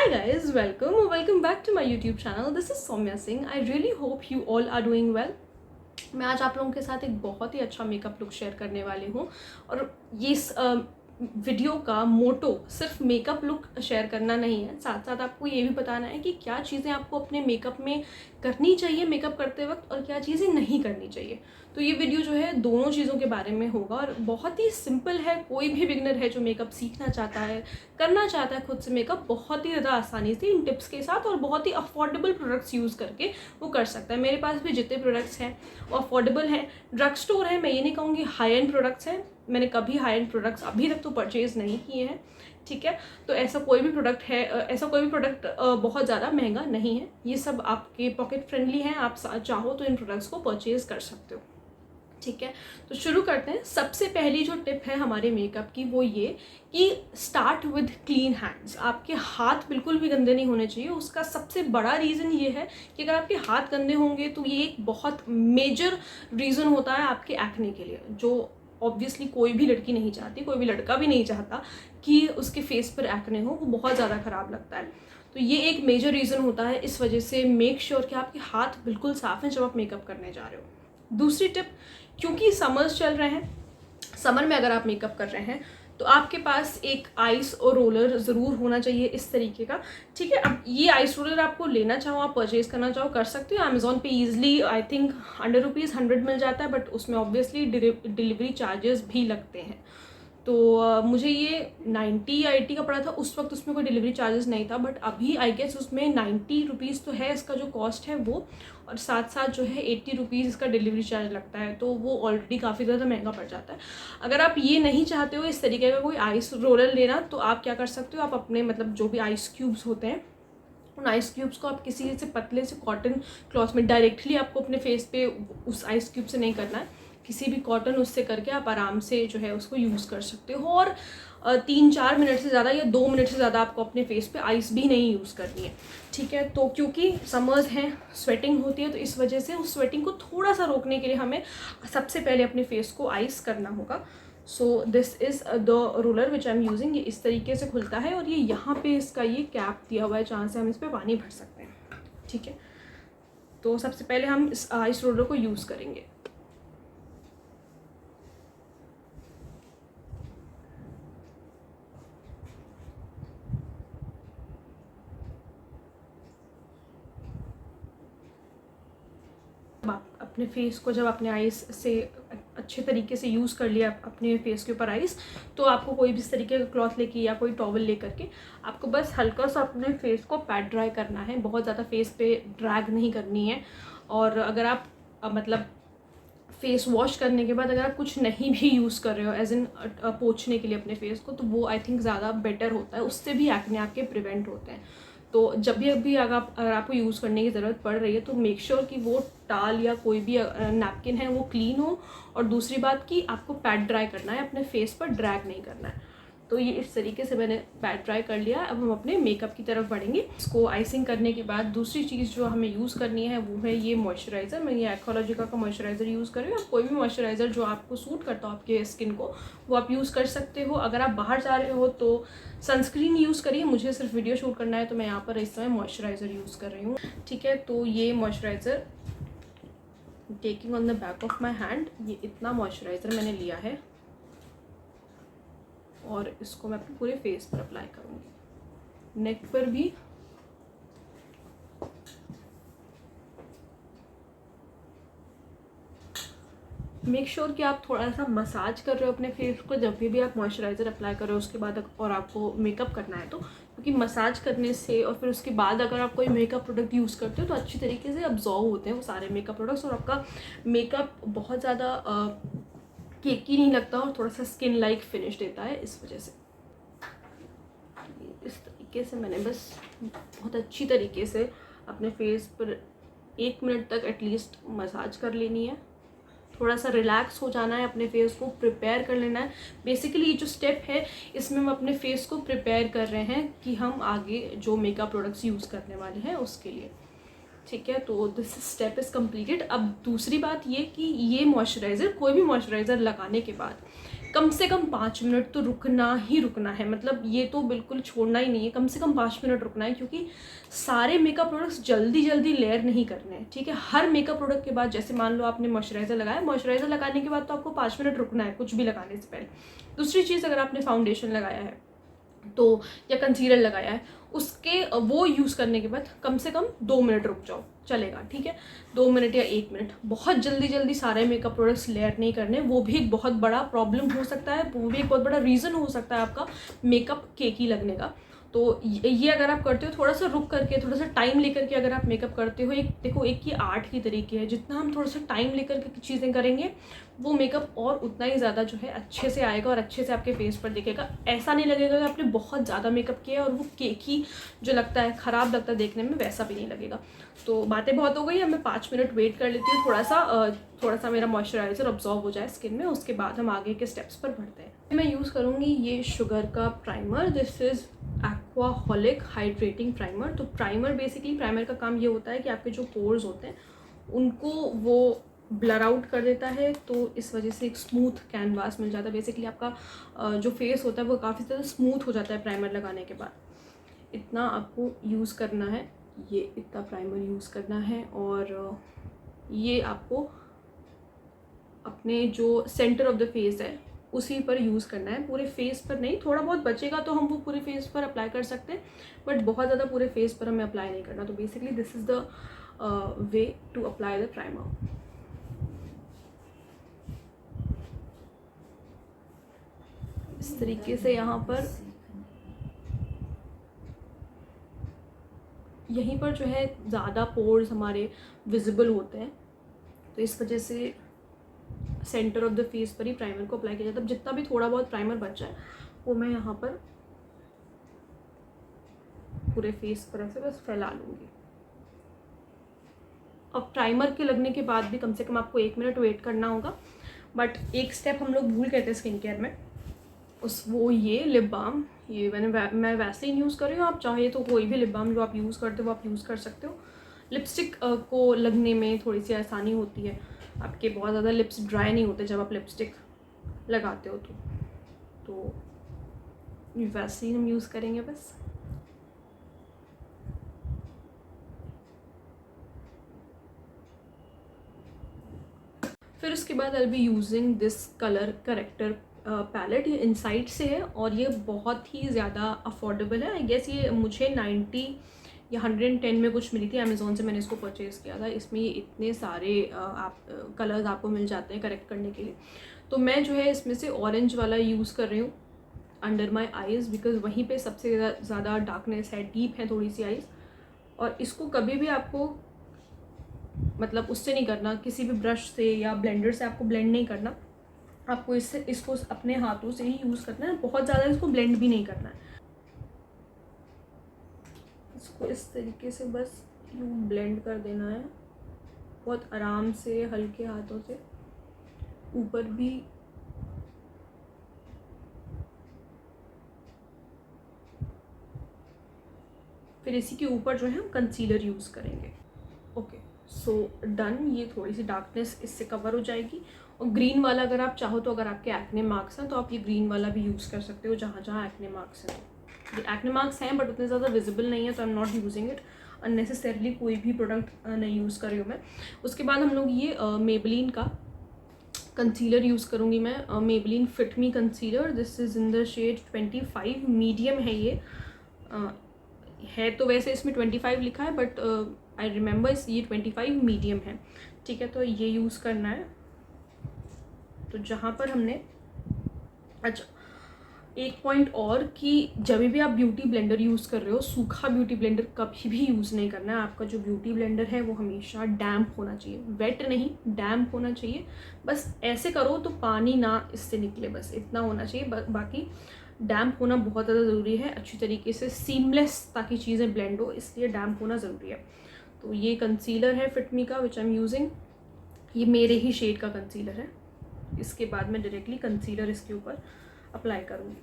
Hi guys, welcome back to my YouTube channel. This is Soumya Singh. I really hope you all are doing well. मैं आज आप लोगों के साथ एक बहुत ही अच्छा मेकअप लुक शेयर करने वाली हूँ और ये वीडियो का मोटो सिर्फ मेकअप लुक शेयर करना नहीं है, साथ साथ आपको ये भी बताना है कि क्या चीज़ें आपको अपने मेकअप में करनी चाहिए मेकअप करते वक्त और क्या चीज़ें नहीं करनी चाहिए। तो ये वीडियो जो है दोनों चीज़ों के बारे में होगा और बहुत ही सिंपल है। कोई भी बिगनर है जो मेकअप सीखना चाहता है, करना चाहता है खुद से मेकअप, बहुत ही ज़्यादा आसानी से इन टिप्स के साथ और बहुत ही अफोर्डेबल प्रोडक्ट्स यूज़ करके वो कर सकता है। मेरे पास भी जितने प्रोडक्ट्स हैं वो अफोर्डेबल हैं, ड्रग स्टोर है, मैं ये नहीं कहूँगी हाई एंड प्रोडक्ट्स हैं। मैंने कभी हाई एंड प्रोडक्ट्स अभी तक तो परचेज़ नहीं किए हैं, ठीक है। तो ऐसा कोई भी प्रोडक्ट बहुत ज़्यादा महंगा नहीं है। ये सब आपके पॉकेट फ्रेंडली हैं, आप चाहो तो इन प्रोडक्ट्स को परचेज़ कर सकते हो, ठीक है। तो शुरू करते हैं। सबसे पहली जो टिप है हमारे मेकअप की वो ये कि स्टार्ट विद क्लीन हैंड्स। आपके हाथ बिल्कुल भी गंदे नहीं होने चाहिए। उसका सबसे बड़ा रीज़न ये है कि अगर आपके हाथ गंदे होंगे तो ये एक बहुत मेजर रीज़न होता है आपके एक्ने के लिए, जो ऑब्वियसली कोई भी लड़की नहीं चाहती, कोई भी लड़का भी नहीं चाहता कि उसके फेस पर एक्ने हो, वो बहुत ज़्यादा ख़राब लगता है। तो ये एक मेजर रीज़न होता है। इस वजह से मेक श्योर कि आपके हाथ बिल्कुल साफ़ हैं जब आप मेकअप करने जा रहे हो। दूसरी टिप, क्योंकि समर्स चल रहे हैं, समर में अगर आप मेकअप कर रहे हैं तो आपके पास एक आइस और रोलर ज़रूर होना चाहिए इस तरीके का, ठीक है। अब ये आइस रोलर आपको लेना चाहो, आप परचेज़ करना चाहो, कर सकते हो। अमेज़ॉन पे ईजिली आई थिंक ₹100 मिल जाता है, बट उसमें ऑब्वियसली डिलीवरी चार्जेस भी लगते हैं। तो मुझे ये 90 या 80 का पड़ा था उस वक्त, उसमें कोई डिलीवरी चार्जेस नहीं था, बट अभी आई गेस उसमें ₹90 तो है इसका जो कॉस्ट है वो, और साथ साथ जो है ₹80 इसका डिलीवरी चार्ज लगता है, तो वो ऑलरेडी काफ़ी ज़्यादा महंगा पड़ जाता है। अगर आप ये नहीं चाहते हो इस तरीके का कोई आइस रोलर लेना, तो आप क्या कर सकते हो, आप अपने मतलब जो भी आइस क्यूब्स होते हैं उन आइस क्यूब्स को आप किसी से पतले से कॉटन क्लॉथ में डायरेक्टली, आपको अपने फेस पे उस आइस क्यूब से नहीं करना है, किसी भी कॉटन उससे करके आप आराम से जो है उसको यूज़ कर सकते हो। और 3-4 मिनट से ज़्यादा या 2 मिनट से ज़्यादा आपको अपने फेस पे आइस भी नहीं यूज़ करनी है, ठीक है। तो क्योंकि समर्स हैं, स्वेटिंग होती है, तो इस वजह से उस स्वेटिंग को थोड़ा सा रोकने के लिए हमें सबसे पहले अपने फेस को आइस करना होगा। So this is the roller which I am using. ये इस तरीके से खुलता है और ये यहाँ पे इसका ये कैप दिया हुआ है जहाँ से हम इस पर पानी भर सकते हैं, ठीक है। तो सबसे पहले हम इस आइस रोलर को यूज़ करेंगे। आप अपने फेस को जब अपने आइस से अच्छे तरीके से यूज़ कर लिया अपने फेस के ऊपर आइस, तो आपको कोई भी इस तरीके का क्लॉथ लेके या कोई टॉवल ले करके आपको बस हल्का सा अपने फेस को पैट ड्राई करना है, बहुत ज़्यादा फेस पे ड्रैग नहीं करनी है। और अगर आप मतलब फेस वॉश करने के बाद अगर आप कुछ नहीं भी यूज़ कर रहे हो एज इन पोंछने के लिए अपने फेस को, तो वो आई थिंक ज़्यादा बेटर होता है, उससे भी एक्ने आपके प्रिवेंट होते हैं। तो जब भी अगर आपको यूज़ करने की ज़रूरत पड़ रही है तो मेक श्योर कि वो टाल या कोई भी नैपकिन है वो क्लीन हो, और दूसरी बात कि आपको पैट ड्राई करना है, अपने फेस पर ड्रैग नहीं करना है। तो ये इस तरीके से मैंने पैट ड्राई कर लिया। अब हम अपने मेकअप की तरफ बढ़ेंगे। इसको आइसिंग करने के बाद दूसरी चीज़ जो हमें यूज़ करनी है वो है ये मॉइस्चराइज़र। मैं ये एक्वालॉजिका का मॉइस्चराइज़र यूज़ कर रही हूँ। आप कोई भी मॉइस्चराइज़र जो आपको सूट करता हो आपके स्किन को, वो आप यूज़ कर सकते हो। अगर आप बाहर जा रहे हो तो सनस्क्रीन यूज़ करिए। मुझे सिर्फ वीडियो शूट करना है तो मैं यहाँ पर इस समय मॉइस्चराइज़र यूज़ कर रही हूँ, ठीक है। तो ये moisturiser taking on the back of my hand, ये इतना मॉइस्चराइज़र मैंने लिया है और इसको मैं अपने पूरे फेस पर अप्लाई करूँगी, नेक पर भी। मेक श्योर कि आप थोड़ा सा मसाज कर रहे हो अपने फेस को जब भी आप मॉइस्चराइज़र अप्लाई कर रहे हो उसके बाद, और आपको मेकअप करना है तो, क्योंकि मसाज करने से और फिर उसके बाद अगर आप कोई मेकअप प्रोडक्ट यूज़ करते हो तो अच्छी तरीके से अब्जॉर्व होते हैं वो सारे मेकअप प्रोडक्ट्स, और आपका मेकअप बहुत ज़्यादा केकी नहीं लगता और थोड़ा सा स्किन लाइक फिनिश देता है। इस वजह से इस तरीके से मैंने बस बहुत अच्छी तरीके से अपने फेस पर 1 मिनट तक एटलीस्ट मसाज कर लेनी है। थोड़ा सा रिलैक्स हो जाना है, अपने फेस को प्रिपेयर कर लेना है। बेसिकली ये जो स्टेप है इसमें हम अपने फेस को प्रिपेयर कर रहे हैं कि हम आगे जो मेकअप प्रोडक्ट्स यूज़ करने वाले हैं उसके लिए, ठीक है, तो दिस स्टेप इज़ कम्प्लीटेड। अब दूसरी बात ये कि ये मॉइस्चराइज़र, कोई भी मॉइस्चराइज़र लगाने के बाद कम से कम 5 मिनट तो रुकना ही रुकना है। मतलब ये तो बिल्कुल छोड़ना ही नहीं है, कम से कम 5 मिनट रुकना है, क्योंकि सारे मेकअप प्रोडक्ट्स जल्दी जल्दी लेयर नहीं करने हैं। ठीक है, हर मेकअप प्रोडक्ट के बाद, जैसे मान लो आपने मॉइस्चराइज़र लगाया, मॉइस्चराइज़र लगाने के बाद तो आपको 5 मिनट रुकना है कुछ भी लगाने से पहले। दूसरी चीज़, अगर आपने फाउंडेशन लगाया है तो, या कंसीलर लगाया है, उसके वो यूज़ करने के बाद कम से कम 2 मिनट रुक जाओ, चलेगा। ठीक है, 2 मिनट या 1 मिनट। बहुत जल्दी जल्दी सारे मेकअप प्रोडक्ट्स लेयर नहीं करने, वो भी एक बहुत बड़ा प्रॉब्लम हो सकता है, वो भी एक बहुत बड़ा रीज़न हो सकता है आपका मेकअप केकी लगने का। तो ये अगर आप करते हो, थोड़ा सा रुक करके, थोड़ा सा टाइम लेकर के अगर आप मेकअप करते हो, एक देखो, एक ये आर्ट की तरीके है, जितना हम थोड़ा सा टाइम लेकर के चीज़ें करेंगे, वो मेकअप और उतना ही ज़्यादा जो है अच्छे से आएगा और अच्छे से आपके फेस पर दिखेगा। ऐसा नहीं लगेगा कि आपने बहुत ज़्यादा मेकअप किया और वो केकी जो लगता है, ख़राब लगता है देखने में, वैसा भी नहीं लगेगा। तो बातें बहुत हो गई, अब मैं 5 मिनट वेट कर लेती हूँ, थोड़ा सा मेरा मॉइस्चराइज़र अब्जॉर्ब हो जाए स्किन में, उसके बाद हम आगे के स्टेप्स पर बढ़ते हैं। मैं यूज़ करूँगी ये शुगर का primer, this is aquaholic hydrating primer. तो बेसिकली प्राइमर का काम ये होता है कि आपके जो पोर्स होते हैं उनको वो ब्लर आउट कर देता है, तो इस वजह से एक स्मूथ कैनवास मिल जाता है। बेसिकली आपका जो फेस होता है वो काफ़ी ज़्यादा स्मूथ हो जाता है प्राइमर लगाने के बाद। इतना आपको यूज़ करना है, ये इतना प्राइमर यूज़ करना है, और ये आपको अपने जो सेंटर ऑफ द फेस है उसी पर यूज़ करना है, पूरे फेस पर नहीं। थोड़ा बहुत बचेगा तो हम वो पूरे फेस पर अप्लाई कर सकते हैं, बट बहुत ज़्यादा पूरे फेस पर हमें अप्लाई नहीं करना। तो basically this is the way to apply the primer. इस तरीके से यहाँ पर, यहीं पर जो है ज़्यादा पोर्स हमारे विजिबल होते हैं, तो इस वजह से सेंटर ऑफ द फेस पर ही प्राइमर को अप्लाई किया जाता है। अब जितना भी थोड़ा बहुत प्राइमर बचा है वो मैं यहाँ पर पूरे फेस पर ऐसे बस फैला लूँगी। अब प्राइमर के लगने के बाद भी कम से कम आपको 1 मिनट वेट करना होगा, बट एक स्टेप हम लोग भूल गए थे स्किन केयर में, वो ये लिप बाम। ये मैं वैसलीन यूज़ कर रही हूँ, आप चाहे तो कोई भी लिप बाम जो आप यूज़ करते हो वो आप यूज़ कर सकते हो। लिपस्टिक को लगने में थोड़ी सी आसानी होती है, आपके बहुत ज़्यादा लिप्स ड्राई नहीं होते जब आप लिपस्टिक लगाते हो। तो वैसलीन हम यूज़ करेंगे बस। फिर उसके बाद I will be using this colour corrector palette. ये इनसाइड से है और ये बहुत ही ज़्यादा अफोर्डेबल है। आई गेस ये मुझे 90 या 110 में कुछ मिली थी, अमेज़ोन से मैंने इसको परचेज़ किया था। इसमें ये इतने सारे कलर्स आपको मिल जाते हैं करेक्ट करने के लिए। तो मैं जो है इसमें से ऑरेंज वाला यूज़ कर रही हूँ अंडर माई आइज़, बिकॉज़ वहीं पे सबसे ज़्यादा डार्कनेस है, डीप है थोड़ी सी आइज़। और इसको कभी भी आपको मतलब उससे नहीं करना, किसी भी ब्रश से या ब्लेंडर से आपको ब्लेंड नहीं करना, आपको इसको अपने हाथों से ही यूज़ करना है। बहुत ज़्यादा इसको ब्लेंड भी नहीं करना है, इसको इस तरीके से बस यूँ ब्लेंड कर देना है, बहुत आराम से, हल्के हाथों से ऊपर भी। फिर इसी के ऊपर जो है हम कंसीलर यूज़ करेंगे। Okay, so done. ये थोड़ी सी डार्कनेस इससे कवर हो जाएगी। और ग्रीन वाला अगर आप चाहो तो, अगर आपके एक्ने मार्क्स हैं तो आप ये ग्रीन वाला भी यूज़ कर सकते हो जहाँ जहाँ एक्ने मार्क्स हैं। ये एक्ने मार्क्स हैं बट उतने ज़्यादा विजिबल नहीं है, तो आई am not using it unnecessarily. कोई भी प्रोडक्ट नहीं यूज़ कर रही हूँ मैं। उसके बाद हम लोग ये मेबलिन का कंसीलर यूज़ करूँगी मैं, Maybelline Fit Me concealer. This is in the shade 25, medium है ये। है तो वैसे इसमें 25 लिखा है, बट आई रिमेंबर ये 25 मीडियम है। ठीक है, तो ये यूज़ करना है। तो जहाँ पर हमने, अच्छा एक पॉइंट और, कि जब भी आप ब्यूटी ब्लेंडर यूज़ कर रहे हो, सूखा ब्यूटी ब्लेंडर कभी भी यूज़ नहीं करना है। आपका जो ब्यूटी ब्लेंडर है वो हमेशा डैम्प होना चाहिए, वेट नहीं, डैम्प होना चाहिए। बस ऐसे करो तो पानी ना इससे निकले, बस इतना होना चाहिए। बाकी डैम्प होना बहुत ज़्यादा ज़रूरी है, अच्छी तरीके से सीमलेस, ताकि चीज़ें ब्लेंड हो, इसलिए डैम्प होना ज़रूरी है। तो ये कंसीलर है फिटमी का विच आई एम यूजिंग, ये मेरे ही शेड का कंसीलर है। इसके बाद मैं डायरेक्टली कंसीलर इसके ऊपर अप्लाई करूँगी।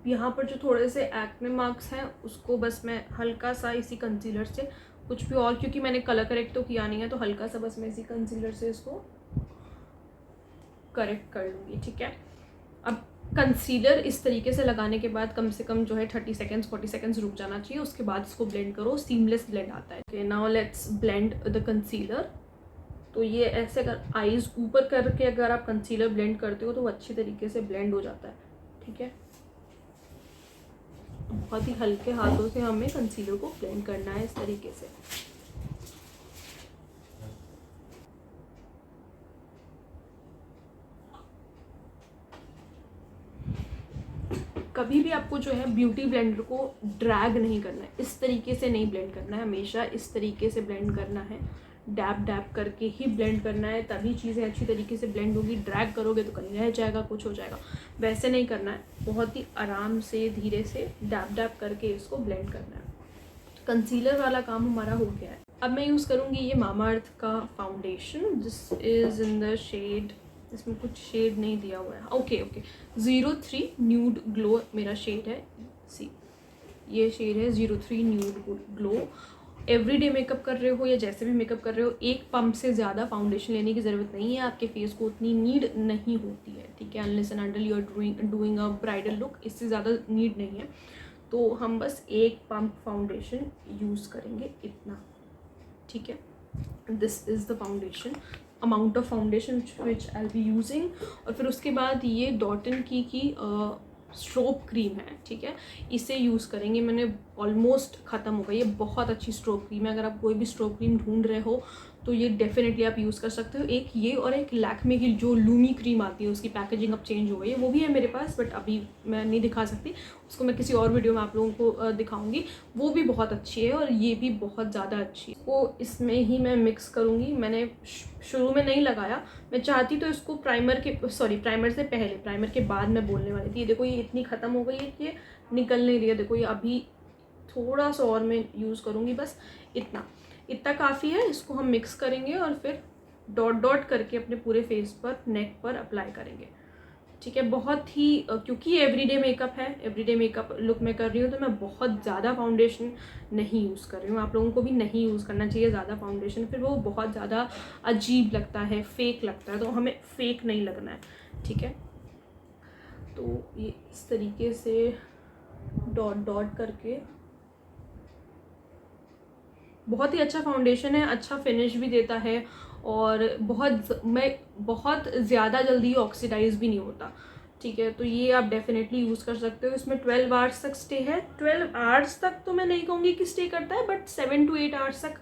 यहाँ पर जो थोड़े से एक्ने मार्क्स हैं उसको बस मैं हल्का सा इसी कंसीलर से, कुछ भी और क्योंकि मैंने कलर करेक्ट तो किया नहीं है, तो हल्का सा बस मैं इसी कंसीलर से इसको करेक्ट कर लूँगी। ठीक है, अब कंसीलर इस तरीके से लगाने के बाद कम से कम जो है 30 सेकेंड्स 40 सेकेंड्स रुक जाना चाहिए, उसके बाद इसको ब्लेंड करो, सीमलेस ब्लेंड आता है। Okay, now let's blend the concealer. तो ये ऐसे अगर आईज ऊपर करके अगर आप कंसीलर ब्लेंड करते हो तो वो अच्छी तरीके से ब्लेंड हो जाता है। ठीक है, बहुत ही हल्के हाथों से हमें कंसीलर को ब्लेंड करना है इस तरीके से। कभी भी आपको जो है ब्यूटी ब्लेंडर को ड्रैग नहीं करना है, इस तरीके से नहीं ब्लेंड करना है, हमेशा इस तरीके से ब्लेंड करना है, डैप डैप करके ही ब्लेंड करना है, तभी चीज़ें अच्छी तरीके से ब्लेंड होगी। ड्रैग करोगे तो कहीं रह जाएगा, कुछ हो जाएगा, वैसे नहीं करना है, बहुत ही आराम से धीरे से डैप डैप करके इसको ब्लेंड करना है। कंसीलर वाला काम हमारा हो गया है। अब मैं यूज़ करूँगी ये मामाअर्थ का foundation, this is in the shade, इसमें कुछ शेड नहीं दिया हुआ है, ओके 03 न्यूड ग्लो मेरा शेड है। सी, ये शेड है 03 न्यूड ग्लो। एवरीडे मेकअप कर रहे हो या जैसे भी मेकअप कर रहे हो, एक पंप से ज़्यादा फाउंडेशन लेने की ज़रूरत नहीं है, आपके फेस को उतनी नीड नहीं होती है। ठीक है, unless and until you are doing a bridal look, इससे ज़्यादा नीड नहीं है। तो हम बस एक पंप फाउंडेशन यूज़ करेंगे, इतना। ठीक है, this is the foundation, amount of foundation which I be using. और फिर उसके बाद ये डॉट एंड की स्ट्रोब क्रीम है। ठीक है, इसे यूज़ करेंगे, मैंने ऑलमोस्ट ख़त्म हो गई, ये बहुत अच्छी स्ट्रोब क्रीम है। अगर आप कोई भी स्ट्रोब क्रीम ढूंढ रहे हो तो ये डेफिनेटली आप यूज़ कर सकते हो। एक ये और एक लैक्मे की जो लूमी क्रीम आती है, उसकी पैकेजिंग अब चेंज हो गई है, वो भी है मेरे पास, बट अभी मैं नहीं दिखा सकती, उसको मैं किसी और वीडियो में आप लोगों को दिखाऊंगी। वो भी बहुत अच्छी है और ये भी बहुत ज़्यादा अच्छी है। वो इसमें ही मैं मिक्स करूँगी। मैंने शुरू में नहीं लगाया, मैं चाहती तो इसको प्राइमर से पहले, प्राइमर के बाद मैं बोलने वाली थी। देखो ये इतनी ख़त्म हो गई है कि ये निकल नहीं रही है। देखो ये अभी थोड़ा सा और मैं यूज़ करूँगी, बस इतना काफ़ी है। इसको हम मिक्स करेंगे और फिर डॉट डॉट करके अपने पूरे फेस पर, नेक पर अप्लाई करेंगे। ठीक है, बहुत ही क्योंकि एवरीडे मेकअप है, एवरीडे मेकअप लुक मैं कर रही हूँ, तो मैं बहुत ज़्यादा फाउंडेशन नहीं यूज़ कर रही हूँ। आप लोगों को भी नहीं यूज़ करना चाहिए ज़्यादा फाउंडेशन, फिर वो बहुत ज़्यादा अजीब लगता है, फेक लगता है, तो हमें फेक नहीं लगना है। ठीक है, तो ये इस तरीके से डॉट डॉट करके, बहुत ही अच्छा फाउंडेशन है, अच्छा फिनिश भी देता है और बहुत ज़्यादा जल्दी ऑक्सीडाइज भी नहीं होता। ठीक है, तो ये आप डेफिनेटली यूज़ कर सकते हो। इसमें 12 आवर्स तक स्टे है, 12 आवर्स तक तो मैं नहीं कहूँगी कि स्टे करता है, बट 7 to 8 आवर्स तक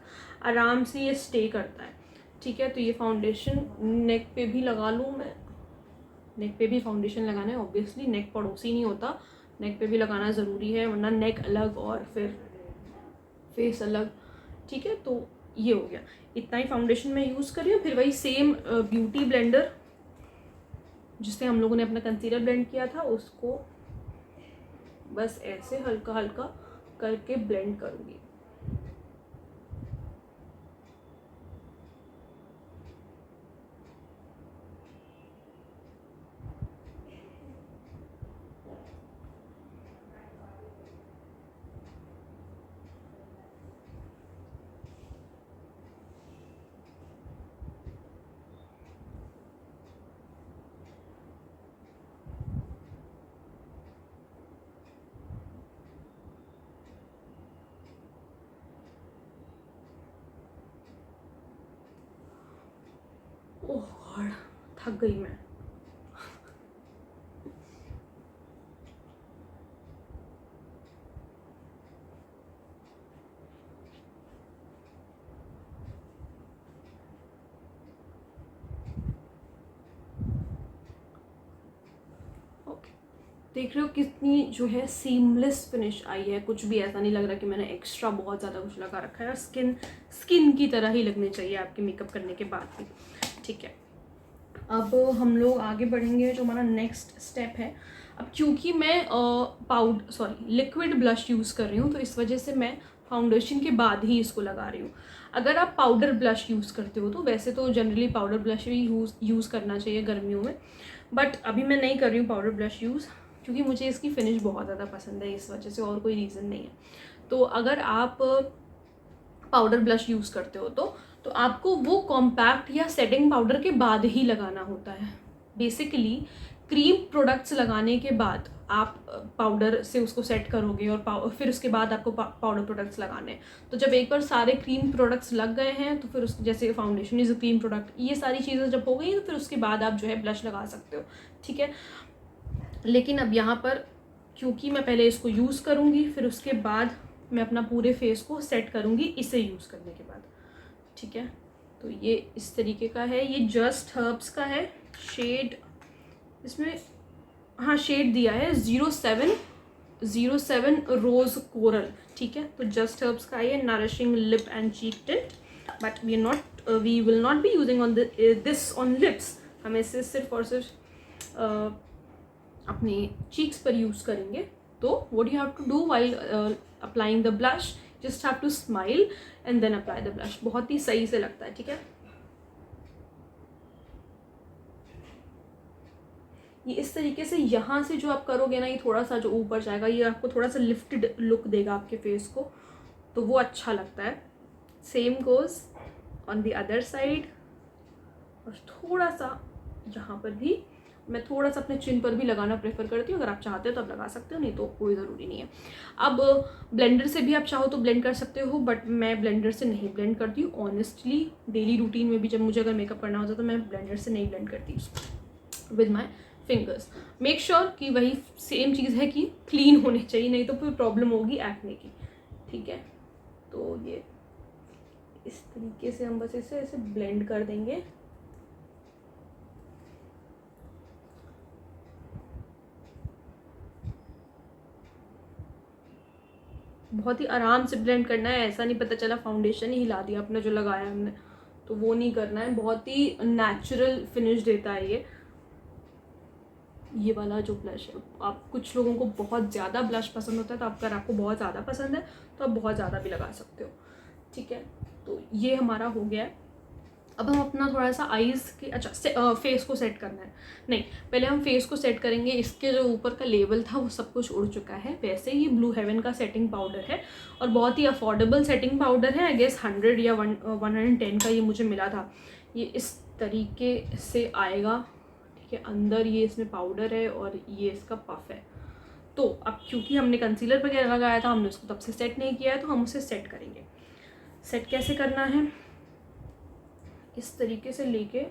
आराम से ये स्टे करता है। ठीक है, तो ये फाउंडेशन नेक पे भी लगा लूँ मैं, नेक पे भी फाउंडेशन लगाना है ऑब्वियसली, नेक पड़ोसी नहीं होता, नेक पे भी लगाना ज़रूरी है, वरना नेक अलग और फिर फेस अलग। ठीक है, तो ये हो गया, इतना ही फाउंडेशन मैं यूज़ कर रही हूँ। फिर वही सेम ब्यूटी ब्लेंडर जिससे हम लोगों ने अपना कंसीलर ब्लेंड किया था, उसको बस ऐसे हल्का हल्का करके ब्लेंड करूँगी। ओह गॉड, थक गई मैं। देख रहे हो कितनी जो है सीमलेस फिनिश आई है, कुछ भी ऐसा नहीं लग रहा कि मैंने एक्स्ट्रा बहुत ज़्यादा कुछ लगा रखा है। और स्किन की तरह ही लगनी चाहिए आपके मेकअप करने के बाद भी। ठीक है, अब हम लोग आगे बढ़ेंगे, जो हमारा नेक्स्ट स्टेप है। अब क्योंकि मैं लिक्विड ब्लश यूज़ कर रही हूँ, तो इस वजह से मैं फाउंडेशन के बाद ही इसको लगा रही हूँ। अगर आप पाउडर ब्लश यूज़ करते हो तो वैसे तो जनरली पाउडर ब्लश ही यूज़ करना चाहिए गर्मियों में, बट अभी मैं नहीं कर रही हूँ पाउडर ब्लश यूज़, क्योंकि मुझे इसकी फिनिश बहुत ज़्यादा पसंद है, इस वजह से, और कोई रीज़न नहीं है। तो अगर आप पाउडर ब्लश यूज़ करते हो तो आपको वो कॉम्पैक्ट या सेटिंग पाउडर के बाद ही लगाना होता है। बेसिकली क्रीम प्रोडक्ट्स लगाने के बाद आप पाउडर से उसको सेट करोगे और फिर उसके बाद आपको पाउडर प्रोडक्ट्स लगाने हैं। तो जब एक बार सारे क्रीम प्रोडक्ट्स लग गए हैं तो फिर उस जैसे foundation is a cream product, ये सारी चीज़ें जब हो गई तो फिर उसके बाद आप जो है ब्लश लगा सकते हो, ठीक है। लेकिन अब यहाँ पर क्योंकि मैं पहले इसको यूज़ करूँगी, फिर उसके बाद मैं अपना पूरे फेस को सेट करूँगी इसे यूज़ करने के बाद, ठीक है। तो ये इस तरीके का है, ये जस्ट हर्ब्स का है, शेड इसमें हाँ शेड दिया है 07 रोज़ कोरल, ठीक है। तो जस्ट हर्ब्स का ये nourishing lip and cheek tint, but we will not be using on this on lips. हम इसे सिर्फ और सिर्फ अपने चीक्स पर यूज़ करेंगे। तो what you have to do while applying the blush, just have to smile and then apply the blush. बहुत ही सही से लगता है, ठीक है। ये इस तरीके से यहाँ से जो आप करोगे ना, ये थोड़ा सा जो ऊपर जाएगा, ये आपको थोड़ा सा लिफ्टेड लुक देगा आपके फेस को, तो वो अच्छा लगता है। Same goes on the other side, और थोड़ा सा यहाँ पर भी मैं थोड़ा सा अपने चिन पर भी लगाना प्रेफर करती हूँ। अगर आप चाहते हो तो आप लगा सकते हो, नहीं तो कोई ज़रूरी नहीं है। अब ब्लेंडर से भी आप चाहो तो ब्लेंड कर सकते हो, बट मैं ब्लेंडर से नहीं ब्लेंड करती हूँ ऑनेस्टली। डेली रूटीन में भी जब मुझे अगर मेकअप करना होता है तो मैं ब्लेंडर से नहीं ब्लेंड करती उसको, with my fingers. Make sure कि वही सेम चीज़ है कि क्लीन होने चाहिए, नहीं तो फिर प्रॉब्लम होगी एक्ने की, ठीक है। तो ये इस तरीके से हम बस इसे ऐसे ब्लेंड कर देंगे। बहुत ही आराम से ब्लेंड करना है, ऐसा नहीं पता चला फाउंडेशन ही हिला दिया अपने जो लगाया हमने, तो वो नहीं करना है। बहुत ही नेचुरल फिनिश देता है ये वाला जो ब्लश है। आप कुछ लोगों को बहुत ज़्यादा ब्लश पसंद होता है, तो अगर आपको बहुत ज़्यादा पसंद है तो आप बहुत ज़्यादा भी लगा सकते हो, ठीक है। तो ये हमारा हो गया है। अब हम अपना थोड़ा सा आईज़ के फेस को सेट करना है। नहीं, पहले हम फेस को सेट करेंगे। इसके जो ऊपर का लेवल था वो सब कुछ उड़ चुका है। वैसे ये ब्लू हेवन का सेटिंग पाउडर है और बहुत ही अफोर्डेबल सेटिंग पाउडर है। आई गेस 100 या 110 का ये मुझे मिला था। ये इस तरीके से आएगा, ठीक है। अंदर ये इसमें पाउडर है और ये इसका पफ है। तो अब क्योंकि हमने कंसीलर वगैरह लगाया था, हमने उसको तब से सेट नहीं किया है, तो हम उसे सेट करेंगे। सेट कैसे करना है, इस तरीके से लेके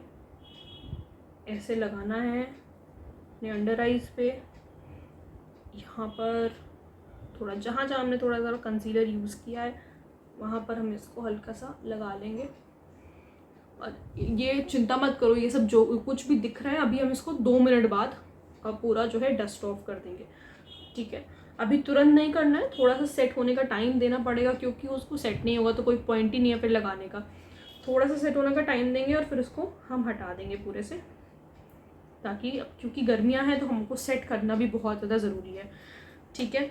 ऐसे लगाना है अपने अंडर आइज़ पे। यहाँ पर थोड़ा जहाँ जहाँ हमने थोड़ा सा कंसीलर यूज़ किया है वहाँ पर हम इसको हल्का सा लगा लेंगे। और ये चिंता मत करो, ये सब जो कुछ भी दिख रहा है अभी हम इसको 2 मिनट बाद पूरा जो है डस्ट ऑफ कर देंगे, ठीक है। अभी तुरंत नहीं करना है, थोड़ा सा सेट होने का टाइम देना पड़ेगा, क्योंकि उसको सेट नहीं होगा तो कोई पॉइंट ही नहीं है फिर लगाने का। थोड़ा सा सेट होने का टाइम देंगे और फिर उसको हम हटा देंगे पूरे से, ताकि क्योंकि गर्मियाँ हैं तो हमको सेट करना भी बहुत ज़्यादा ज़रूरी है, ठीक है।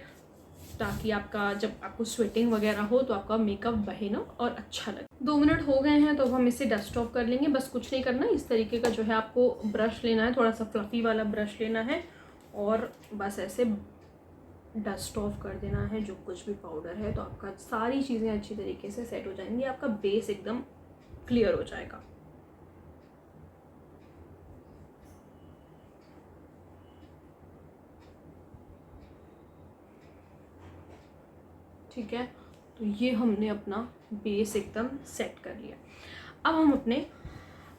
ताकि आपका जब आपको स्वेटिंग वगैरह हो तो आपका मेकअप बहे ना और अच्छा लगे। 2 मिनट हो गए हैं तो अब हम इसे डस्ट ऑफ कर लेंगे। बस कुछ नहीं करना, इस तरीके का जो है आपको ब्रश लेना है, थोड़ा सा फ्लफ़ी वाला ब्रश लेना है और बस ऐसे डस्ट ऑफ कर देना है जो कुछ भी पाउडर है। तो आपका सारी चीज़ें अच्छी तरीके से सेट हो जाएंगी, आपका बेस एकदम क्लियर हो जाएगा। ठीक है, तो ये हमने अपना बेस एकदम सेट कर लिया। अब हम अपने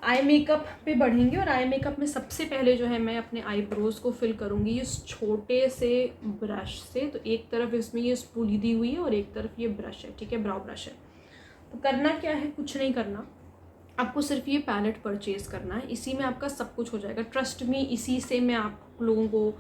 आई मेकअप पे बढ़ेंगे और आई मेकअप में सबसे पहले जो है मैं अपने आईब्रोज़ को फिल करूँगी इस छोटे से ब्रश से। तो एक तरफ इसमें ये स्पूली दी हुई है और एक तरफ ये ब्रश है, ठीक है, ब्राउ ब्रश है। तो करना क्या है, कुछ नहीं करना, आपको सिर्फ ये पैलेट परचेज़ करना है। इसी में आपका सब कुछ हो जाएगा, ट्रस्ट मी। इसी से मैं आप लोगों को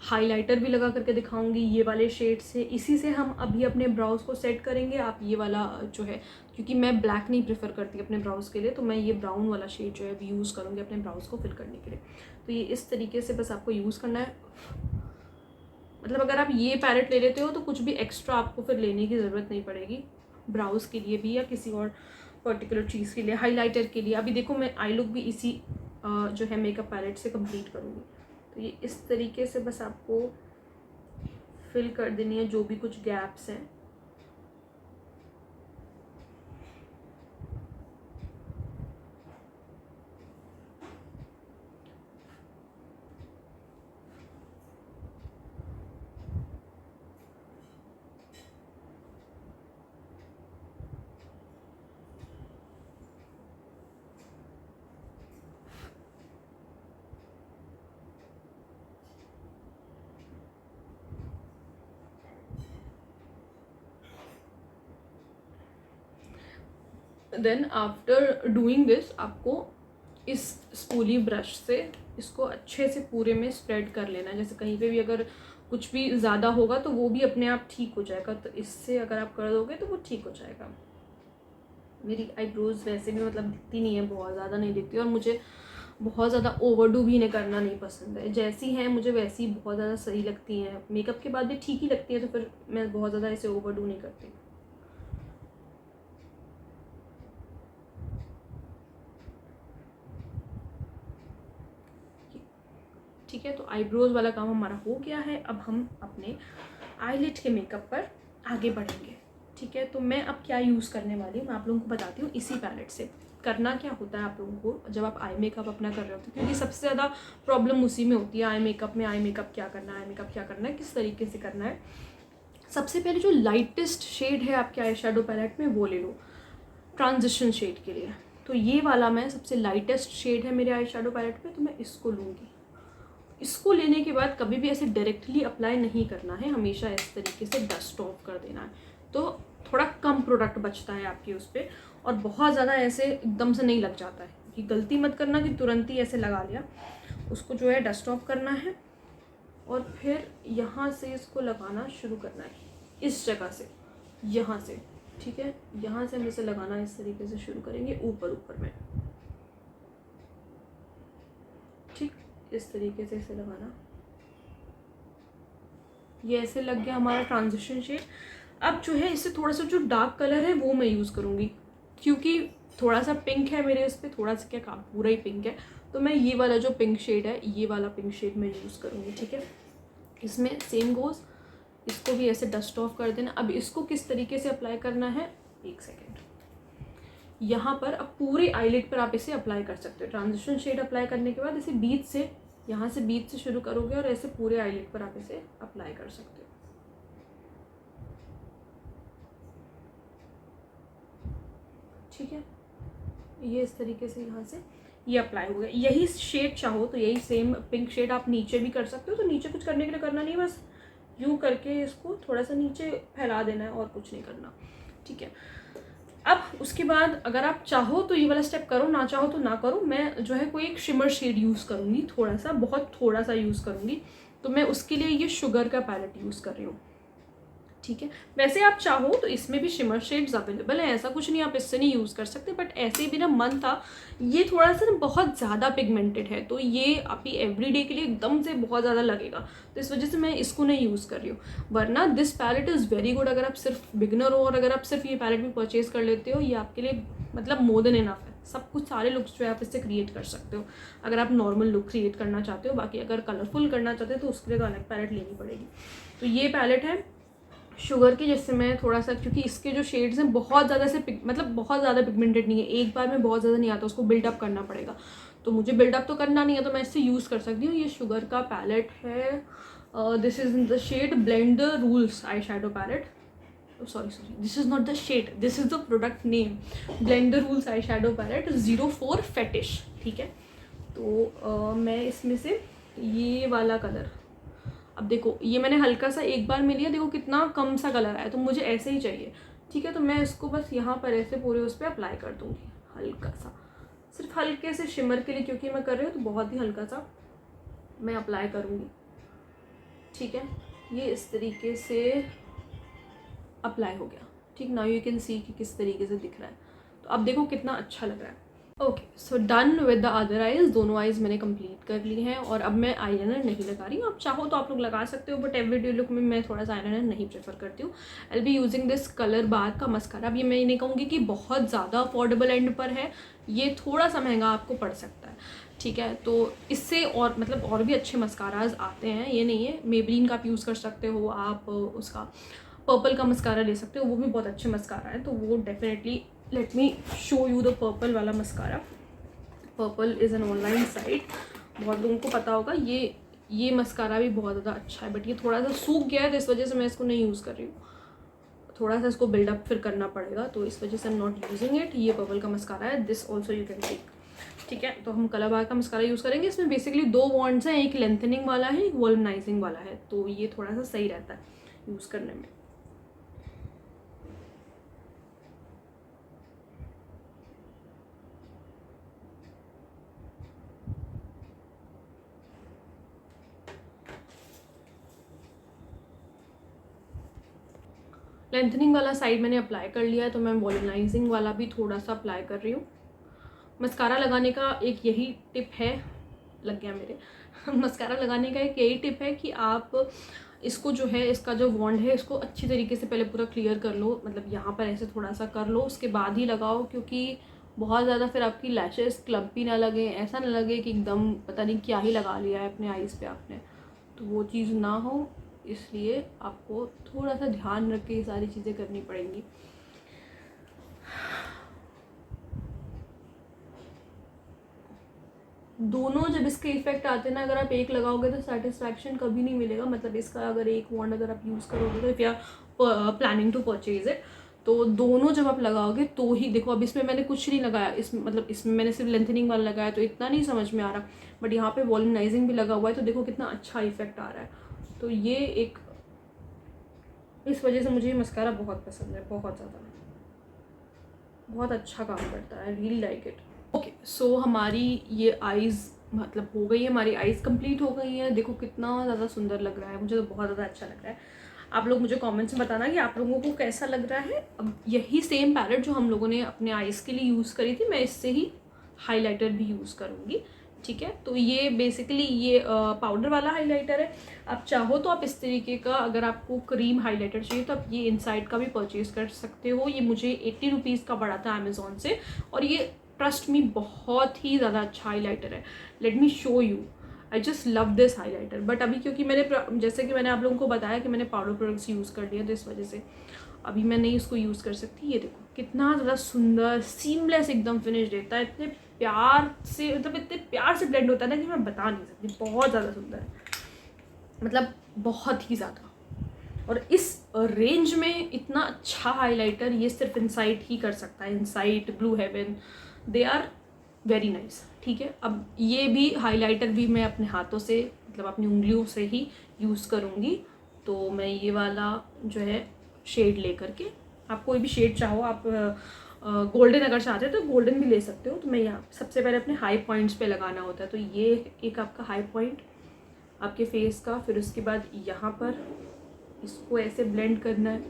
हाइलाइटर भी लगा करके दिखाऊंगी, ये वाले शेड से। इसी से हम अभी अपने ब्राउज़ को सेट करेंगे। आप ये वाला जो है, क्योंकि मैं ब्लैक नहीं प्रेफर करती अपने ब्राउज़ के लिए, तो मैं ये ब्राउन वाला शेड जो है अभी यूज़ करूँगी अपने ब्राउज़ को फिल करने के लिए। तो ये इस तरीके से बस आपको यूज़ करना है। मतलब अगर आप ये पैलेट ले लेते हो तो कुछ भी एक्स्ट्रा आपको फिर लेने की ज़रूरत नहीं पड़ेगी, ब्राउज़ के लिए भी या किसी और पर्टिकुलर चीज़ के लिए, हाइलाइटर के लिए। अभी देखो मैं आई लुक भी इसी जो है मेकअप पैलेट से कंप्लीट करूँगी। तो ये इस तरीके से बस आपको फिल कर देनी है जो भी कुछ गैप्स हैं। देन आफ्टर डूइंग दिस आपको इस स्पूली ब्रश से इसको अच्छे से पूरे में स्प्रेड कर लेना है। जैसे कहीं पे भी अगर कुछ भी ज़्यादा होगा तो वो भी अपने आप ठीक हो जाएगा, तो इससे अगर आप कर दोगे तो वो ठीक हो जाएगा। मेरी आईब्रोज वैसे भी मतलब दिखती नहीं है, बहुत ज़्यादा नहीं दिखती, और मुझे बहुत ज़्यादा ओवरडू भी नहीं करना नहीं पसंद है। जैसी हैं मुझे वैसी बहुत ज़्यादा सही लगती हैं, मेकअप के बाद भी ठीक ही लगती है, तो फिर मैं बहुत ज़्यादा ऐसे ओवरडू नहीं करती। ठीक है, तो आईब्रोज वाला काम हमारा हो गया है। अब हम अपने आईलिड के मेकअप पर आगे बढ़ेंगे। ठीक है, तो मैं अब क्या यूज़ करने वाली हूँ मैं आप लोगों को बताती हूँ। इसी पैलेट से करना क्या होता है आप लोगों को जब आप आई मेकअप अपना कर रहे होते हैं, क्योंकि सबसे ज़्यादा प्रॉब्लम उसी में होती है, आई मेकअप में। आई मेकअप क्या करना है, आई मेकअप क्या करना है, किस तरीके से करना है। सबसे पहले जो लाइटेस्ट शेड है आपके आई शेडो पैलेट में वो ले लो ट्रांजिशन शेड के लिए। तो ये वाला मैं सबसे लाइटेस्ट शेड है मेरे आई शेडो पैलेट में, तो मैं इसको लूँगी। इसको लेने के बाद कभी भी ऐसे डायरेक्टली अप्लाई नहीं करना है, हमेशा इस तरीके से डस्ट ऑफ कर देना है, तो थोड़ा कम प्रोडक्ट बचता है आपकी उस पर, और बहुत ज़्यादा ऐसे एकदम से नहीं लग जाता है। कि गलती मत करना कि तुरंत ही ऐसे लगा लिया, उसको जो है डस्ट ऑफ करना है और फिर यहाँ से इसको लगाना शुरू करना है, इस जगह से, यहाँ से। ठीक है, यहाँ से हम इसे लगाना इस तरीके से शुरू करेंगे, ऊपर ऊपर में। ठीक, इस तरीके से इसे लगाना। ये ऐसे लग गया हमारा ट्रांजिशन शेड। अब जो है इससे थोड़ा सा जो डार्क कलर है वो मैं यूज़ करूँगी, क्योंकि थोड़ा सा पिंक है मेरे इस पर, थोड़ा सा क्या काम पूरा ही पिंक है, तो मैं ये वाला जो पिंक शेड है, ये वाला पिंक शेड मैं यूज़ करूँगी। ठीक है, इसमें सेम गोज़, इसको भी ऐसे डस्ट ऑफ कर देना। अब इसको किस तरीके से अप्लाई करना है, एक सेकेंड, यहाँ पर अब पूरे आईलिड पर आप इसे अप्लाई कर सकते हो। ट्रांजिशन शेड अप्लाई करने के बाद इसे बीच से, यहाँ से बीच से शुरू करोगे और ऐसे पूरे आईलिड पर आप इसे अप्लाई कर सकते हो। ठीक है, ये इस तरीके से यहाँ से ये अप्लाई हो गया। यही शेड चाहो तो यही सेम पिंक शेड आप नीचे भी कर सकते हो, तो नीचे कुछ करने के लिए करना नहीं, बस यूँ करके इसको थोड़ा सा नीचे फैला देना है और कुछ नहीं करना। ठीक है, अब उसके बाद अगर आप चाहो तो ये वाला स्टेप करो, ना चाहो तो ना करो। मैं जो है कोई एक शिमर शेड यूज़ करूँगी, थोड़ा सा, बहुत थोड़ा सा यूज़ करूँगी, तो मैं उसके लिए ये शुगर का पैलेट यूज़ कर रही हूँ। ठीक है, वैसे आप चाहो तो इसमें भी शिमर शेड्स अवेलेबल है, ऐसा कुछ नहीं आप इससे नहीं यूज़ कर सकते, बट ऐसे भी ना मन था, ये थोड़ा सा ना बहुत ज़्यादा पिगमेंटेड है, तो ये आपकी एवरीडे के लिए एकदम से बहुत ज़्यादा लगेगा, तो इस वजह से मैं इसको नहीं यूज़ कर रही हूँ। वरना this palette is very good, अगर आप सिर्फ बिगनर हो और अगर आप सिर्फ ये पैलेट भी परचेज कर लेते हो, ये आपके लिए मतलब मोर देन इनफ है। सब कुछ सारे लुक्स जो है आप इससे क्रिएट कर सकते हो, अगर आप नॉर्मल लुक क्रिएट करना चाहते हो। बाकी अगर कलरफुल करना चाहते हो तो उसके लिए तो अलग पैलेट लेनी पड़ेगी। तो ये पैलेट है शुगर की, जिससे मैं थोड़ा सा, क्योंकि इसके जो शेड्स हैं बहुत ज़्यादा से मतलब बहुत ज़्यादा पिगमेंटेड नहीं है, एक बार में बहुत ज़्यादा नहीं आता, उसको बिल्डअप करना पड़ेगा, तो मुझे बिल्डअप तो करना नहीं है, तो मैं इससे यूज़ कर सकती हूँ। ये शुगर का पैलेट है, this is the shade blend the rules eye shadow palette, sorry this is not the shade, this is the product name, blend the rules eye shadow palette 04 fetish. ठीक है, तो मैं इसमें से ये वाला कलर, अब देखो ये मैंने हल्का सा एक बार में लिया, देखो कितना कम सा कलर आया, तो मुझे ऐसे ही चाहिए। ठीक है, तो मैं इसको बस यहाँ पर ऐसे पूरे उस पर अप्लाई कर दूँगी, हल्का सा, सिर्फ हल्के से शिमर के लिए, क्योंकि मैं कर रही हूँ तो बहुत ही हल्का सा मैं अप्लाई करूँगी। ठीक है, ये इस तरीके से अप्लाई हो गया। ठीक, नाउ यू कैन सी कि किस तरीके से दिख रहा है, तो अब देखो कितना अच्छा लग रहा है। Okay, so done with the other eyes, दोनों आइज़ मैंने कंप्लीट कर ली हैं, और अब मैं आईलाइनर नहीं लगा रही हूँ। आप चाहो तो आप लोग लगा सकते हो, बट एवरीडे लुक में मैं थोड़ा सा आईलाइनर नहीं प्रेफर करती हूँ। I will be using this colour bar का मस्कारा। अब ये मैं नहीं कहूँगी कि बहुत ज़्यादा अफोर्डेबल एंड पर है, ये थोड़ा सा महंगा आपको पड़ सकता है। ठीक है। तो इससे और मतलब और भी अच्छे मस्काराज आते हैं, ये नहीं है। मेबलिन का आप यूज़ कर सकते हो, आप उसका पर्पल का मस्कारा ले सकते हो, वो भी बहुत अच्छे मस्कारा है। तो वो definitely, let me show you the purple वाला mascara. Purple is an online site, बहुत लोगों को पता होगा। ये मस्कारा भी बहुत ज़्यादा अच्छा है, बट ये थोड़ा सा सूख गया है तो इस वजह से मैं इसको नहीं यूज़ कर रही हूँ। थोड़ा सा इसको बिल्डअप फिर करना पड़ेगा, तो इस वजह से I am not using it. ये पर्पल का मस्कारा है, this also you can take. ठीक है, तो हम कलर बार का मस्कारा यूज़ करेंगे। इसमें बेसिकली 2 वॉन्ड्स हैं, एक लेंथनिंग वाला है, एक वॉल्यूमाइजिंग वाला है, तो ये थोड़ा सा सही रहता है यूज़ करने में। लेंथनिंग वाला साइड मैंने अप्लाई कर लिया है, तो मैं वॉल्यूमाइजिंग वाला भी थोड़ा सा अप्लाई कर रही हूँ। मस्कारा लगाने का एक यही टिप है, लग गया मेरे मस्कारा लगाने का एक यही टिप है कि आप इसको जो है, इसका जो वॉन्ड है, इसको अच्छी तरीके से पहले पूरा क्लियर कर लो, मतलब यहाँ पर ऐसे थोड़ा सा कर लो, उसके बाद ही लगाओ, क्योंकि बहुत ज़्यादा फिर आपकी लैशेस क्लम्पी ना लगे, ऐसा ना लगे कि एकदम पता नहीं क्या ही लगा लिया है अपने आईज़ पे आपने, तो वो चीज़ ना हो। इसलिए आपको थोड़ा सा ध्यान रख के ये सारी चीज़ें करनी पड़ेंगी। दोनों जब इसके इफेक्ट आते हैं ना, अगर आप एक लगाओगे तो सेटिस्फैक्शन कभी नहीं मिलेगा। मतलब इसका अगर एक वॉन्ड अगर आप यूज़ करोगे तो if you are planning to purchase it, तो दोनों जब आप लगाओगे तो ही देखो। अब इसमें मैंने कुछ नहीं लगाया, इसमें मतलब इसमें मैंने सिर्फ लेंथनिंग वाला लगाया, तो इतना नहीं समझ में आ रहा, बट यहाँ पे वॉल्यूमाइजिंग भी लगा हुआ है, तो देखो कितना अच्छा इफेक्ट आ रहा है। तो ये एक, इस वजह से मुझे ये मस्कारा बहुत पसंद है, बहुत ज़्यादा, बहुत अच्छा काम करता है। I really like it. Okay, so हमारी ये आईज़ मतलब हो गई है, हमारी आईज़ कंप्लीट हो गई है। देखो कितना ज़्यादा सुंदर लग रहा है, मुझे तो बहुत ज़्यादा अच्छा लग रहा है। आप लोग मुझे कमेंट्स में बताना कि आप लोगों को कैसा लग रहा है। अब यही सेम पैलेट जो हम लोगों ने अपने आईज़ के लिए यूज़ करी थी, मैं इससे ही हाइलाइटर भी यूज़ करूँगी। ठीक है, तो ये बेसिकली ये पाउडर वाला हाइलाइटर है। आप चाहो तो आप इस तरीके का, अगर आपको क्रीम हाइलाइटर चाहिए तो आप ये इनसाइड का भी परचेज़ कर सकते हो। ये मुझे 80 रुपीज़ का पड़ा था अमेज़ॉन से, और ये ट्रस्ट मी बहुत ही ज़्यादा अच्छा हाइलाइटर है। Late me show you, I just love this highlighter. But अभी क्योंकि मैंने, जैसे कि मैंने आप लोगों को बताया कि मैंने पाउडर प्रोडक्ट्स यूज़ कर लिया, तो इस वजह से अभी मैं नहीं इसको यूज़ कर सकती। ये देखो कितना ज़्यादा सुंदर सीमलेस एकदम फिनिश देता है, इतने प्यार से, मतलब इतने प्यार से ब्लेंड होता है ना कि मैं बता नहीं सकती, बहुत ज़्यादा सुंदर है, मतलब बहुत ही ज़्यादा। और इस रेंज में इतना अच्छा हाइलाइटर ये सिर्फ इनसाइट ही कर सकता है। Insight, Blue Heaven, they are very nice. ठीक है, अब ये भी हाइलाइटर भी मैं अपने हाथों से, मतलब अपनी उंगलियों से ही यूज़ करूँगी। तो मैं ये वाला जो है शेड ले करके, आप कोई भी शेड चाहो, आप गोल्डन अगर चाहते हो तो गोल्डन भी ले सकते हो। तो मैं यहाँ सबसे पहले अपने हाई पॉइंट्स पे लगाना होता है, तो ये एक आपका हाई पॉइंट आपके फेस का, फिर उसके बाद यहाँ पर इसको ऐसे ब्लेंड करना है,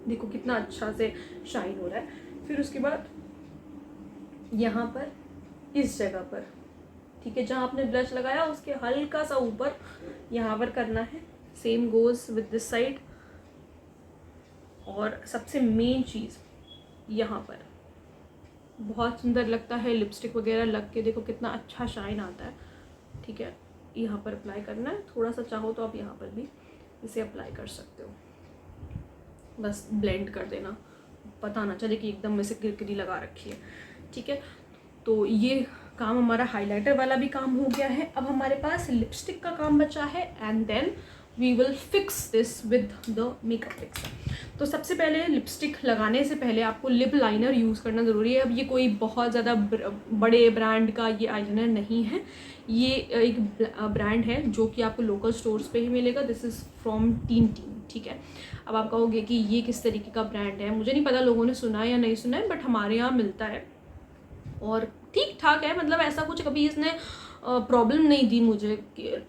देखो कितना अच्छा से शाइन हो रहा है। फिर उसके बाद यहाँ पर इस जगह पर, ठीक है, जहाँ आपने ब्लश लगाया उसके हल्का सा ऊपर यहाँ पर करना है। Same goes with this side. और सबसे मेन चीज़ यहाँ पर बहुत सुंदर लगता है, लिपस्टिक वगैरह लग के देखो कितना अच्छा शाइन आता है। ठीक है, यहाँ पर अप्लाई करना है, थोड़ा सा चाहो तो आप यहाँ पर भी इसे अप्लाई कर सकते हो, बस ब्लेंड कर देना, पता ना चले कि एकदम वैसे किरकिरी लगा रखी है। ठीक है, तो ये काम हमारा हाइलाइटर वाला भी काम हो गया है। अब हमारे पास लिपस्टिक का काम बचा है, and then we will fix this with the makeup fixer. तो सबसे पहले लिपस्टिक लगाने से पहले आपको लिप लाइनर यूज़ करना ज़रूरी है। अब ये कोई बहुत ज़्यादा बड़े ब्रांड का ये आईलाइनर नहीं है, ये एक ब्रांड है जो कि आपको लोकल स्टोर्स पे ही मिलेगा। This is from tin tin. ठीक है, अब आप कहोगे कि ये किस तरीके का ब्रांड है, मुझे नहीं पता लोगों ने सुना है या नहीं सुना है, बट हमारे यहाँ मिलता है और ठीक ठाक है। मतलब ऐसा कुछ कभी इसने प्रॉब्लम नहीं दी मुझे,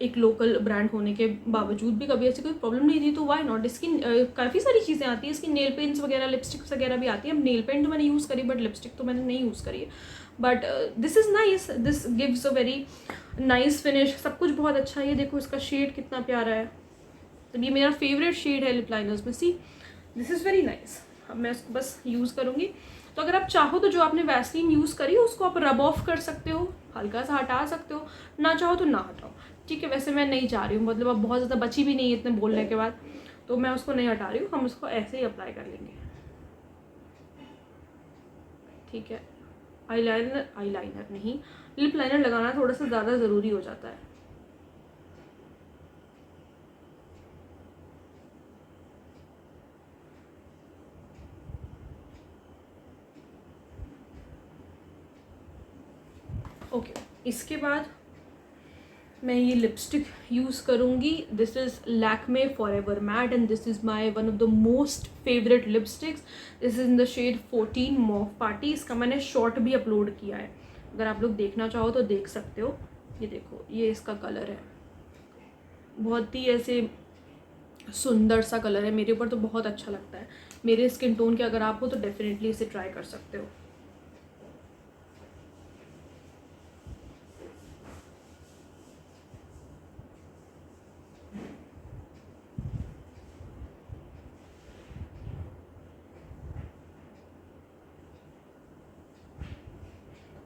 एक लोकल ब्रांड होने के बावजूद भी कभी ऐसी कोई प्रॉब्लम नहीं दी। तो वाई नॉट, इसकी काफ़ी सारी चीज़ें आती है, इसकी नेल पेंट्स वगैरह, लिपस्टिक्स वगैरह भी आती है। अब नेल पेंट तो मैंने यूज़ करी, बट लिपस्टिक तो मैंने नहीं यूज़ करी है। But this is nice, this gives a very nice finish, सब कुछ बहुत अच्छा है। ये देखो इसका शेड कितना प्यारा है, तो ये मेरा फेवरेट शेड है लिप लाइनर्स में। सी, दिस इज़ वेरी नाइस। अब मैं इसको बस यूज़ करूँगी। तो अगर आप चाहो तो जो आपने वैसलीन यूज़ करी उसको आप रब ऑफ कर सकते हो हल्का सा हटा सकते हो, ना चाहो तो ना हटाओ, ठीक है। वैसे मैं नहीं चाह रही हूँ, मतलब अब बहुत ज़्यादा बची भी नहीं है इतने बोलने के बाद, तो मैं उसको नहीं हटा रही हूँ, हम उसको ऐसे ही अप्लाई कर लेंगे, ठीक है। आईलाइनर नहीं, लिप लाइनर लगाना थोड़ा सा ज़्यादा ज़रूरी हो जाता है। ओके, इसके बाद मैं ये लिपस्टिक यूज़ करूँगी। This is Lakme Forever Matte and this is my one of the most favourite lipsticks. This is in the shade 14 mauve party. इसका मैंने शॉर्ट भी अपलोड किया है, अगर आप लोग देखना चाहो तो देख सकते हो। ये देखो, ये इसका कलर है, बहुत ही ऐसे सुंदर सा कलर है, मेरे ऊपर तो बहुत अच्छा लगता है। मेरे स्किन टोन के अगर आप हो तो डेफिनेटली इसे ट्राई कर सकते हो।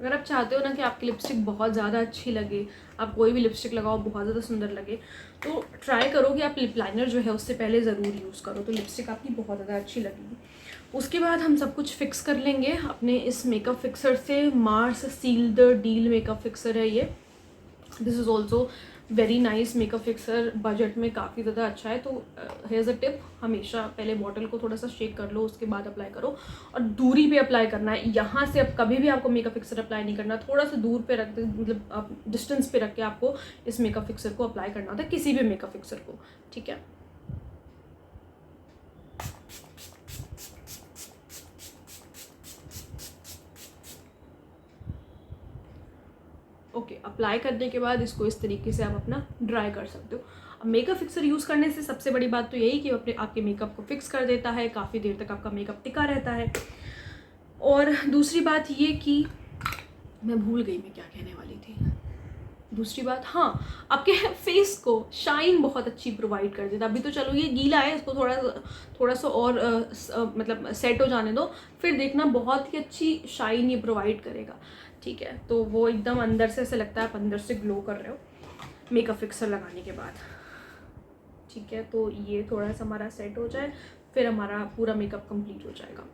अगर आप चाहते हो ना कि आपकी लिपस्टिक बहुत ज़्यादा अच्छी लगे, आप कोई भी लिपस्टिक लगाओ बहुत ज़्यादा सुंदर लगे, तो ट्राई करो कि आप लिप लाइनर जो है उससे पहले ज़रूर यूज़ करो, तो लिपस्टिक आपकी बहुत ज़्यादा अच्छी लगेगी। उसके बाद हम सब कुछ फिक्स कर लेंगे अपने इस मेकअप फिक्सर से। Mars seal the deal makeup fixer है ये। This is also very nice makeup fixer, budget में काफ़ी ज़्यादा अच्छा है। तो हेयर अ टिप, हमेशा पहले बॉटल को थोड़ा सा शेक कर लो, उसके बाद अप्लाई करो, और दूरी पे अप्लाई करना है। यहाँ से अब कभी भी आपको मेकअप फिक्सर अप्लाई नहीं करना, थोड़ा सा दूर पे रख, मतलब आप डिस्टेंस पे रख के आपको इस मेकअप फिक्सर को अप्लाई करना होता है, किसी भी मेकअप फिक्सर को, ठीक है। ओके, अप्लाई करने के बाद इसको इस तरीके से आप अपना ड्राई कर सकते हो। अब मेकअप फिक्सर यूज़ करने से सबसे बड़ी बात तो यही कि अपने आपके मेकअप को फिक्स कर देता है, काफ़ी देर तक आपका मेकअप टिका रहता है। और दूसरी बात ये कि मैं भूल गई मैं क्या कहने वाली थी। दूसरी बात, हाँ, आपके फेस को शाइन बहुत अच्छी प्रोवाइड कर देता। अभी तो चलो ये गीला है, इसको थोड़ा सा और मतलब सेट हो जाने दो, फिर देखना बहुत ही अच्छी शाइन ये प्रोवाइड करेगा, ठीक है। तो वो एकदम अंदर से ऐसे लगता है आप अंदर से ग्लो कर रहे हो मेकअप फिक्सर लगाने के बाद, ठीक है। तो ये थोड़ा सा हमारा सेट हो जाए, फिर हमारा पूरा मेकअप कंप्लीट हो जाएगा।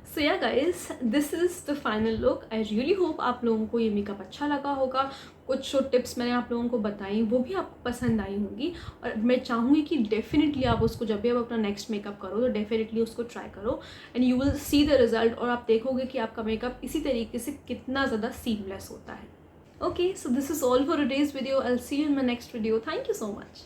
सो yeah guys, this is the final look. I really hope आप लोगों को ये मेकअप अच्छा लगा होगा। कुछ जो टिप्स मैंने आप लोगों को बताई वो भी आपको पसंद आई होंगी, और मैं चाहूँगी कि डेफिनेटली आप उसको जब भी आप अपना नेक्स्ट मेकअप करो तो डेफिनेटली उसको ट्राई करो, and you will see the result, और आप देखोगे कि आपका मेकअप इसी तरीके से कितना ज़्यादा सीमलेस होता है। Okay, so this is all for today's video. I will see you in my next video. Thank you so much.